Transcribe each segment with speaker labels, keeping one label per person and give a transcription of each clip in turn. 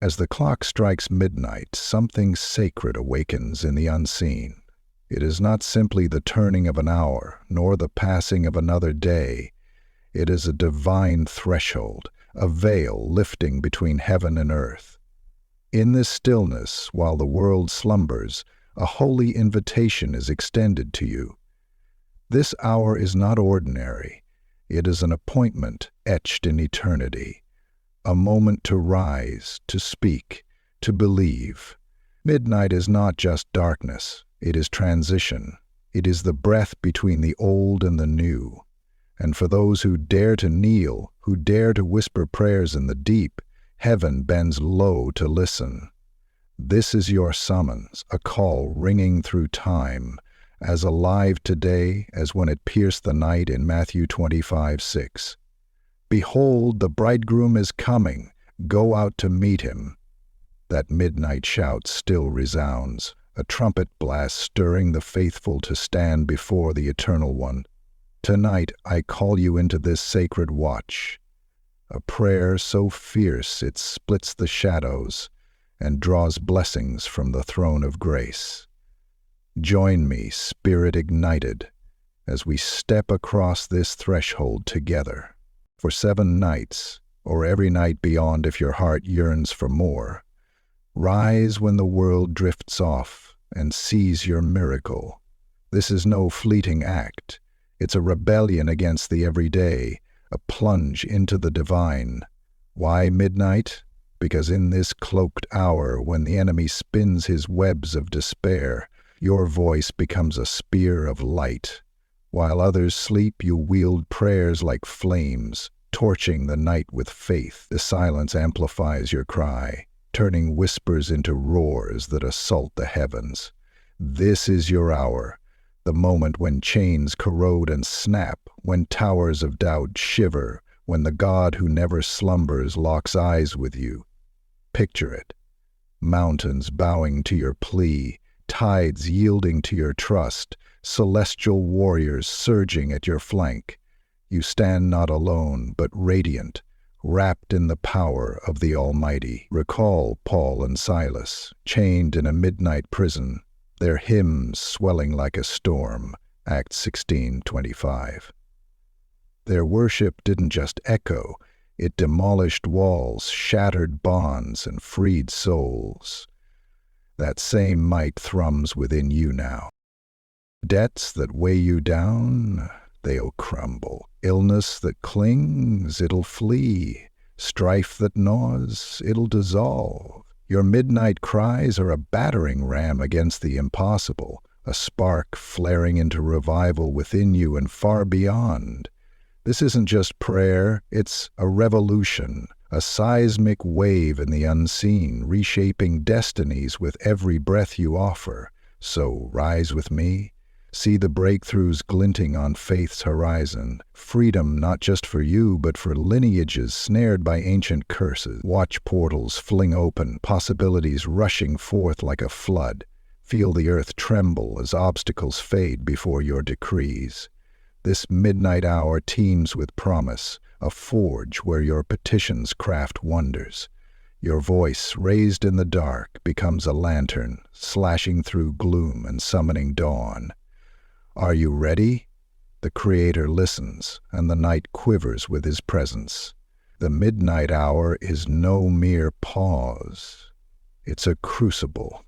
Speaker 1: As the clock strikes midnight, something sacred awakens in the unseen. It is not simply the turning of an hour, nor the passing of another day. It is a divine threshold, a veil lifting between heaven and earth. In this stillness, while the world slumbers, a holy invitation is extended to you. This hour is not ordinary. It is an appointment etched in eternity. A moment to rise, to speak, to believe. Midnight is not just darkness, it is transition. It is the breath between the old and the new. And for those who dare to kneel, who dare to whisper prayers in the deep, heaven bends low to listen. This is your summons, a call ringing through time, as alive today as when it pierced the night in Matthew 25:6. Behold, the bridegroom is coming, go out to meet him. That midnight shout still resounds, a trumpet blast stirring the faithful to stand before the Eternal One. Tonight I call you into this sacred watch, a prayer so fierce it splits the shadows and draws blessings from the throne of grace. Join me, spirit ignited, as we step across this threshold together. For 7 nights, or every night beyond if your heart yearns for more, rise when the world drifts off and seize your miracle. This is no fleeting act. It's a rebellion against the everyday, a plunge into the divine. Why midnight? Because in this cloaked hour, when the enemy spins his webs of despair, your voice becomes a spear of light. While others sleep, you wield prayers like flames, torching the night with faith. The silence amplifies your cry, turning whispers into roars that assault the heavens. This is your hour, the moment when chains corrode and snap, when towers of doubt shiver, when the God who never slumbers locks eyes with you. Picture it. Mountains bowing to your plea, tides yielding to your trust, celestial warriors surging at your flank. You stand not alone, but radiant, wrapped in the power of the Almighty. Recall Paul and Silas, chained in a midnight prison, their hymns swelling like a storm, Acts 16:25. Their worship didn't just echo, it demolished walls, shattered bonds, and freed souls. That same might thrums within you now. Debts that weigh you down, they'll crumble. Illness that clings, it'll flee. Strife that gnaws, it'll dissolve. Your midnight cries are a battering ram against the impossible, a spark flaring into revival within you and far beyond. This isn't just prayer, it's a revolution, a seismic wave in the unseen, reshaping destinies with every breath you offer. So rise with me. See the breakthroughs glinting on faith's horizon. Freedom not just for you, but for lineages snared by ancient curses. Watch portals fling open, possibilities rushing forth like a flood. Feel the earth tremble as obstacles fade before your decrees. This midnight hour teems with promise, a forge where your petitions craft wonders. Your voice, raised in the dark, becomes a lantern, slashing through gloom and summoning dawn. Are you ready? The Creator listens, and the night quivers with His presence. The midnight hour is no mere pause. It's a crucible,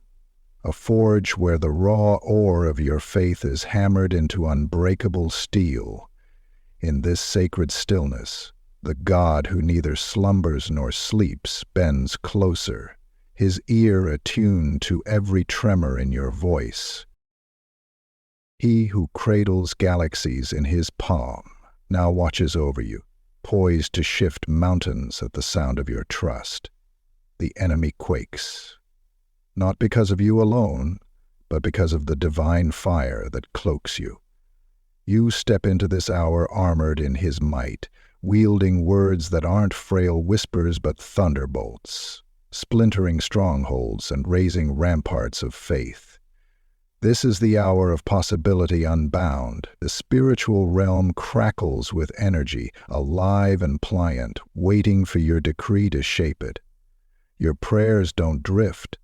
Speaker 1: a forge where the raw ore of your faith is hammered into unbreakable steel. In this sacred stillness, the God who neither slumbers nor sleeps bends closer, His ear attuned to every tremor in your voice. He who cradles galaxies in His palm now watches over you, poised to shift mountains at the sound of your trust. The enemy quakes, not because of you alone, but because of the divine fire that cloaks you. You step into this hour armored in His might, wielding words that aren't frail whispers but thunderbolts, splintering strongholds and raising ramparts of faith. This is the hour of possibility unbound. The spiritual realm crackles with energy, alive and pliant, waiting for your decree to shape it. Your prayers don't drift,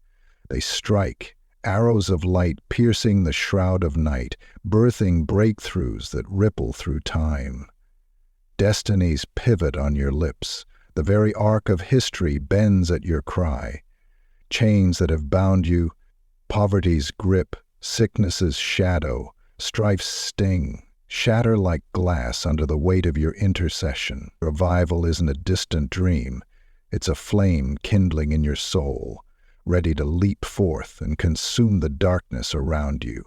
Speaker 1: they strike, arrows of light piercing the shroud of night, birthing breakthroughs that ripple through time. Destinies pivot on your lips, the very arc of history bends at your cry. Chains that have bound you, poverty's grip, sickness's shadow, strife's sting, shatter like glass under the weight of your intercession. Revival isn't a distant dream, it's a flame kindling in your soul, ready to leap forth and consume the darkness around you.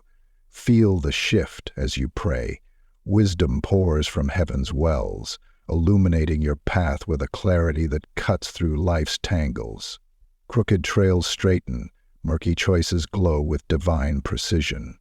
Speaker 1: Feel the shift as you pray. Wisdom pours from heaven's wells, illuminating your path with a clarity that cuts through life's tangles. Crooked trails straighten, murky choices glow with divine precision.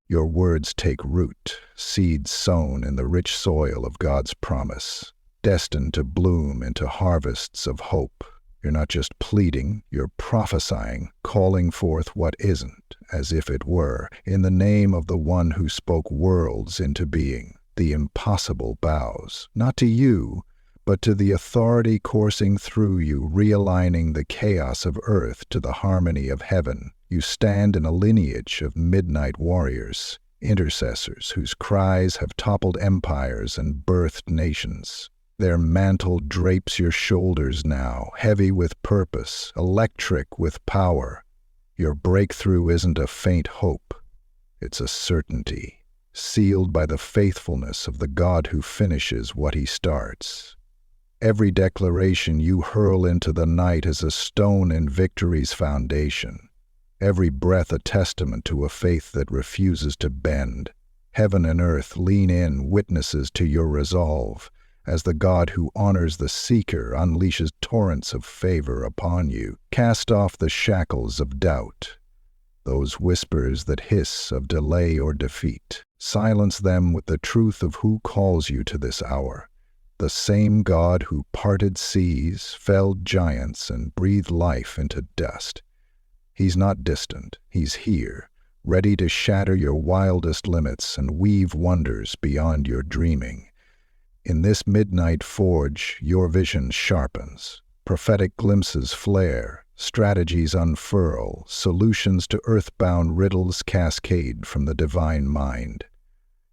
Speaker 1: Your words take root, seeds sown in the rich soil of God's promise, destined to bloom into harvests of hope. You're not just pleading, you're prophesying, calling forth what isn't, as if it were, in the name of the one who spoke worlds into being. The impossible bows, not to you, but to the authority coursing through you, realigning the chaos of earth to the harmony of heaven. You stand in a lineage of midnight warriors, intercessors whose cries have toppled empires and birthed nations. Their mantle drapes your shoulders now, heavy with purpose, electric with power. Your breakthrough isn't a faint hope, it's a certainty, sealed by the faithfulness of the God who finishes what he starts. Every declaration you hurl into the night is a stone in victory's foundation. Every breath a testament to a faith that refuses to bend. Heaven and earth lean in, witnesses to your resolve, as the God who honors the seeker unleashes torrents of favor upon you. Cast off the shackles of doubt, those whispers that hiss of delay or defeat. Silence them with the truth of who calls you to this hour. The same God who parted seas, felled giants, and breathed life into dust. He's not distant, he's here, ready to shatter your wildest limits and weave wonders beyond your dreaming. In this midnight forge, your vision sharpens. Prophetic glimpses flare, strategies unfurl, solutions to earthbound riddles cascade from the divine mind.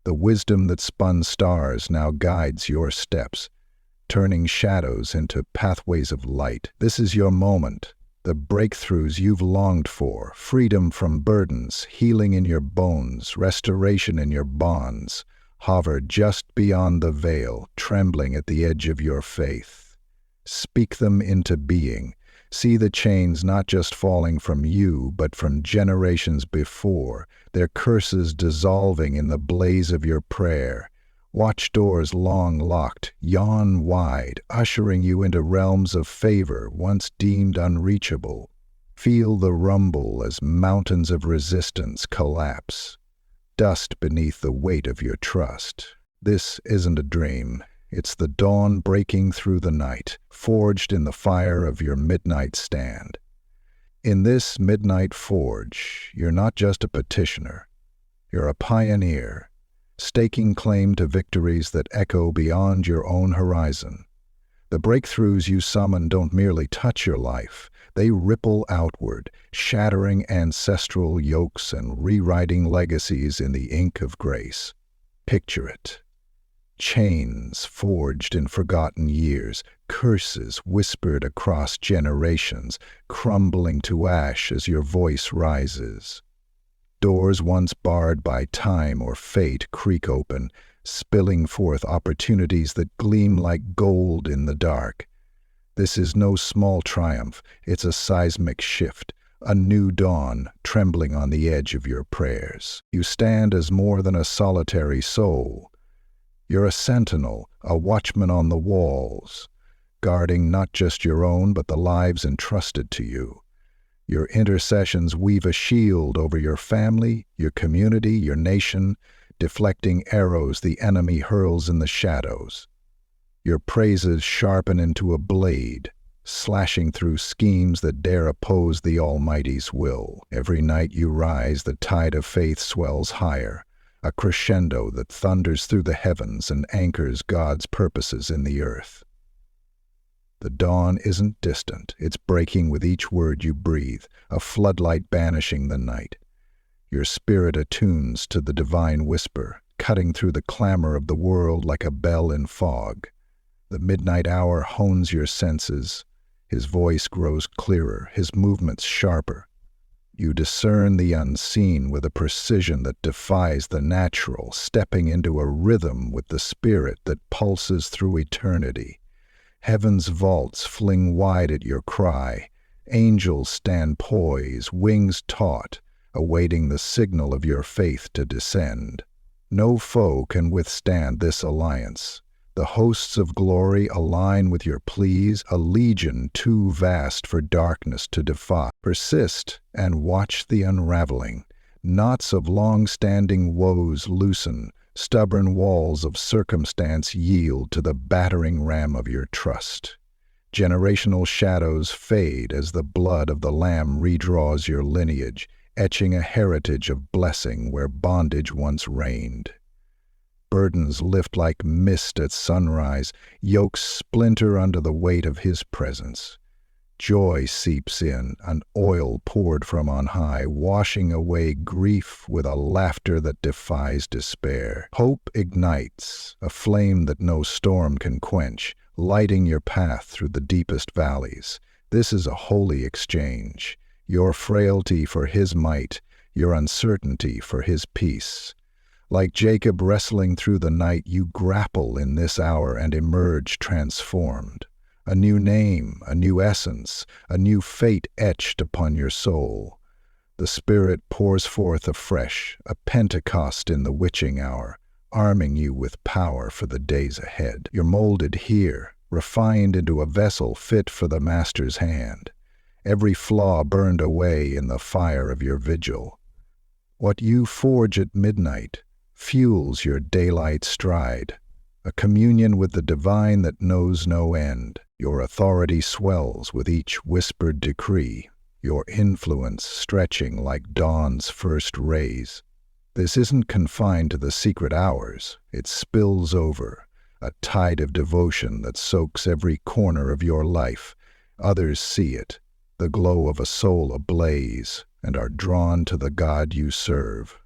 Speaker 1: The wisdom that spun stars now guides your steps, turning shadows into pathways of light. This is your moment, the breakthroughs you've longed for, freedom from burdens, healing in your bones, restoration in your bonds. Hover just beyond the veil, trembling at the edge of your faith. Speak them into being. See the chains not just falling from you, but from generations before, their curses dissolving in the blaze of your prayer. Watch doors long locked yawn wide, ushering you into realms of favor once deemed unreachable. Feel the rumble as mountains of resistance collapse. Dust beneath the weight of your trust. This isn't a dream. It's the dawn breaking through the night, forged in the fire of your midnight stand. In this midnight forge, you're not just a petitioner. You're a pioneer, staking claim to victories that echo beyond your own horizon. The breakthroughs you summon don't merely touch your life. They ripple outward, shattering ancestral yokes and rewriting legacies in the ink of grace. Picture it. Chains forged in forgotten years, curses whispered across generations, crumbling to ash as your voice rises. Doors once barred by time or fate creak open, spilling forth opportunities that gleam like gold in the dark. This is no small triumph, it's a seismic shift, a new dawn trembling on the edge of your prayers. You stand as more than a solitary soul. You're a sentinel, a watchman on the walls, guarding not just your own but the lives entrusted to you. Your intercessions weave a shield over your family, your community, your nation, deflecting arrows the enemy hurls in the shadows. Your praises sharpen into a blade, slashing through schemes that dare oppose the Almighty's will. Every night you rise, the tide of faith swells higher, a crescendo that thunders through the heavens and anchors God's purposes in the earth. The dawn isn't distant. It's breaking with each word you breathe, a floodlight banishing the night. Your spirit attunes to the divine whisper, cutting through the clamor of the world like a bell in fog. The midnight hour hones your senses. His voice grows clearer, his movements sharper. You discern the unseen with a precision that defies the natural, stepping into a rhythm with the spirit that pulses through eternity. Heaven's vaults fling wide at your cry. Angels stand poised, wings taut, awaiting the signal of your faith to descend. No foe can withstand this alliance. The hosts of glory align with your pleas, a legion too vast for darkness to defy. Persist and watch the unraveling. Knots of long-standing woes loosen, stubborn walls of circumstance yield to the battering ram of your trust. Generational shadows fade as the blood of the Lamb redraws your lineage, etching a heritage of blessing where bondage once reigned. Burdens lift like mist at sunrise, yokes splinter under the weight of His presence. Joy seeps in, an oil poured from on high, washing away grief with a laughter that defies despair. Hope ignites, a flame that no storm can quench, lighting your path through the deepest valleys. This is a holy exchange, your frailty for His might, your uncertainty for His peace. Like Jacob wrestling through the night, you grapple in this hour and emerge transformed. A new name, a new essence, a new fate etched upon your soul. The Spirit pours forth afresh, a Pentecost in the witching hour, arming you with power for the days ahead. You're molded here, refined into a vessel fit for the Master's hand. Every flaw burned away in the fire of your vigil. What you forge at midnight fuels your daylight stride, a communion with the divine that knows no end. Your authority swells with each whispered decree, your influence stretching like dawn's first rays. This isn't confined to the secret hours. It spills over, a tide of devotion that soaks every corner of your life. Others see it, the glow of a soul ablaze, and are drawn to the God you serve.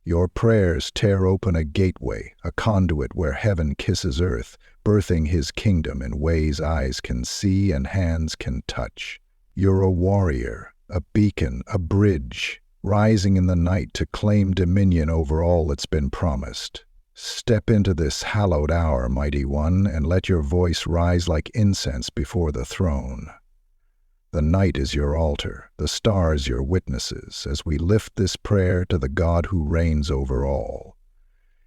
Speaker 1: Your prayers tear open a gateway, a conduit where heaven kisses earth, birthing His kingdom in ways eyes can see and hands can touch. You're a warrior, a beacon, a bridge, rising in the night to claim dominion over all that's been promised. Step into this hallowed hour, mighty one, and let your voice rise like incense before the throne. The night is your altar, the stars your witnesses, as we lift this prayer to the God who reigns over all.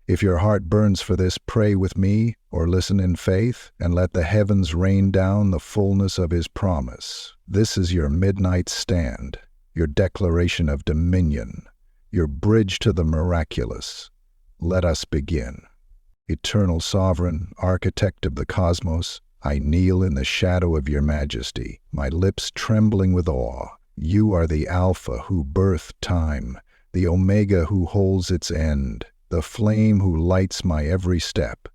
Speaker 1: If your heart burns for this, pray with me, or listen in faith, and let the heavens rain down the fullness of His promise. This is your midnight stand, your declaration of dominion, your bridge to the miraculous. Let us begin. Eternal Sovereign, Architect of the cosmos, I kneel in the shadow of your majesty, my lips trembling with awe. You are the Alpha who birthed time, the Omega who holds its end, the flame who lights my every step.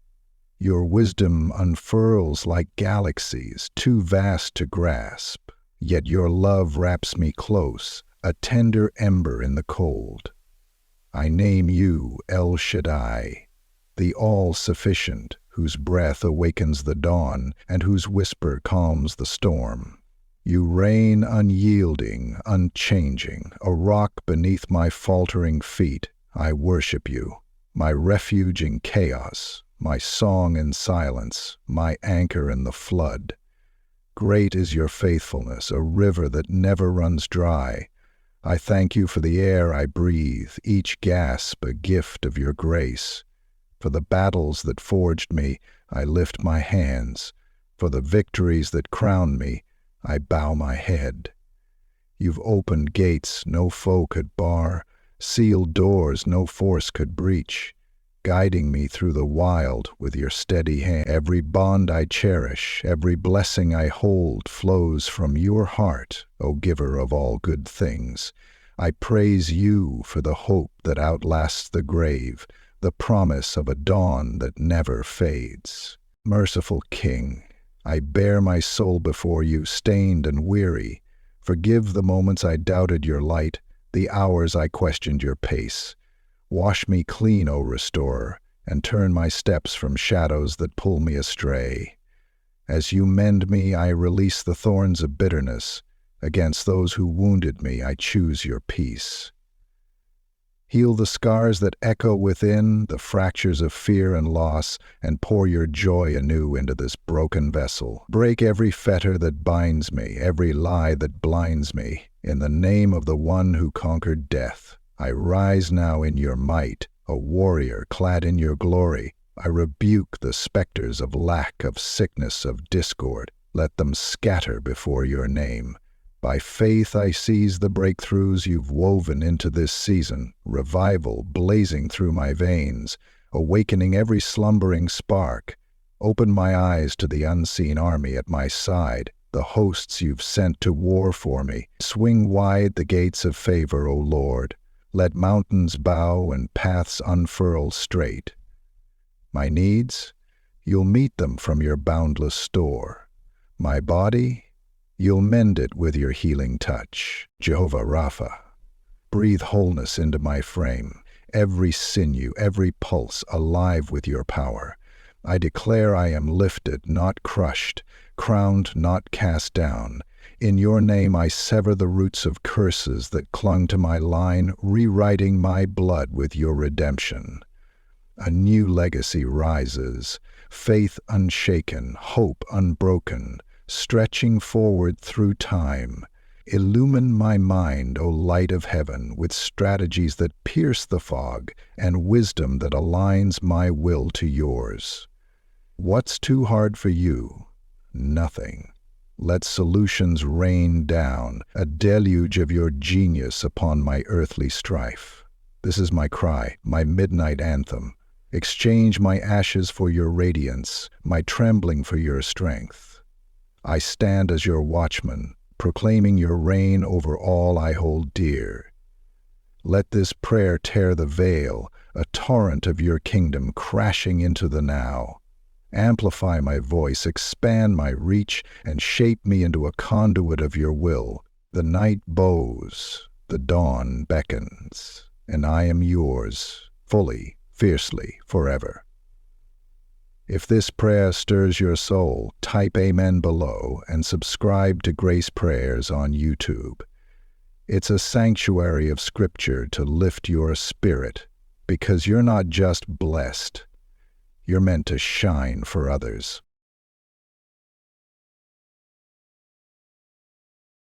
Speaker 1: Your wisdom unfurls like galaxies, too vast to grasp, yet your love wraps me close, a tender ember in the cold. I name you El Shaddai, the all-sufficient, whose breath awakens the dawn and whose whisper calms the storm. You reign unyielding, unchanging, a rock beneath my faltering feet. I worship you, my refuge in chaos, my song in silence, my anchor in the flood. Great is your faithfulness, a river that never runs dry. I thank you for the air I breathe, each gasp a gift of your grace. For the battles that forged me, I lift my hands. For the victories that crown me, I bow my head. You've opened gates no foe could bar, sealed doors no force could breach, guiding me through the wild with your steady hand. Every bond I cherish, every blessing I hold flows from your heart, O giver of all good things. I praise you for the hope that outlasts the grave, the promise of a dawn that never fades. Merciful King, I bear my soul before you, stained and weary. Forgive the moments I doubted your light, the hours I questioned your pace. Wash me clean, O Restorer, and turn my steps from shadows that pull me astray. As you mend me, I release the thorns of bitterness. Against those who wounded me, I choose your peace. Heal the scars that echo within, the fractures of fear and loss, and pour your joy anew into this broken vessel. Break every fetter that binds me, every lie that blinds me. In the name of the one who conquered death, I rise now in your might, a warrior clad in your glory. I rebuke the specters of lack, of sickness, of discord. Let them scatter before your name. By faith I seize the breakthroughs you've woven into this season, revival blazing through my veins, awakening every slumbering spark. Open my eyes to the unseen army at my side, the hosts you've sent to war for me. Swing wide the gates of favor, O Lord. Let mountains bow and paths unfurl straight. My needs? You'll meet them from your boundless store. My body? You'll mend it with your healing touch, Jehovah Rapha. Breathe wholeness into my frame, every sinew, every pulse alive with your power. I declare I am lifted, not crushed, crowned, not cast down. In your name I sever the roots of curses that clung to my line, rewriting my blood with your redemption. A new legacy rises, faith unshaken, hope unbroken, stretching forward through time. Illumine my mind, O light of heaven, with strategies that pierce the fog and wisdom that aligns my will to yours. What's too hard for you? Nothing. Let solutions rain down, a deluge of your genius upon my earthly strife. This is my cry, my midnight anthem. Exchange my ashes for your radiance, my trembling for your strength. I stand as your watchman, proclaiming your reign over all I hold dear. Let this prayer tear the veil, a torrent of your kingdom crashing into the now. Amplify my voice, expand my reach, and shape me into a conduit of your will. The night bows, the dawn beckons, and I am yours, fully, fiercely, forever. If this prayer stirs your soul, type Amen below and subscribe to Grace Prayers on YouTube. It's a sanctuary of Scripture to lift your spirit, because you're not just blessed, you're meant to shine for others.